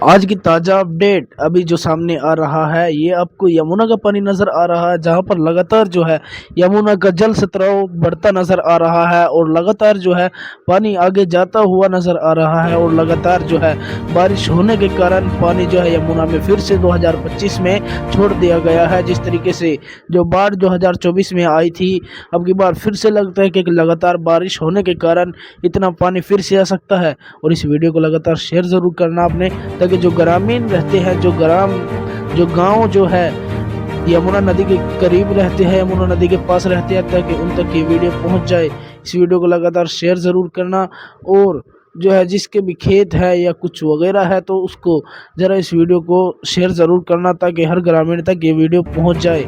आज की ताज़ा अपडेट अभी जो सामने आ रहा है, ये आपको यमुना का पानी नज़र आ रहा है, जहां पर लगातार जो है यमुना का जल स्त्राव बढ़ता नज़र आ रहा है और लगातार जो है पानी आगे जाता हुआ नज़र आ रहा है। और लगातार जो है बारिश होने के कारण पानी जो है यमुना में फिर से 2025 में छोड़ दिया गया है। जिस तरीके से जो बाढ़ 2024 में आई थी, अब की बार फिर से लगता है कि लगातार बारिश होने के कारण इतना पानी फिर से आ सकता है। और इस वीडियो को लगातार शेयर ज़रूर करना आपने, ताकि जो ग्रामीण रहते हैं, जो गांव जो है यमुना नदी के करीब रहते हैं, यमुना नदी के पास रहते हैं, ताकि उन तक ये वीडियो पहुंच जाए। इस वीडियो को लगातार शेयर ज़रूर करना। और जो है जिसके भी खेत है या कुछ वगैरह है, तो उसको ज़रा इस वीडियो को शेयर ज़रूर करना, ताकि हर ग्रामीण तक ये वीडियो पहुंच जाए।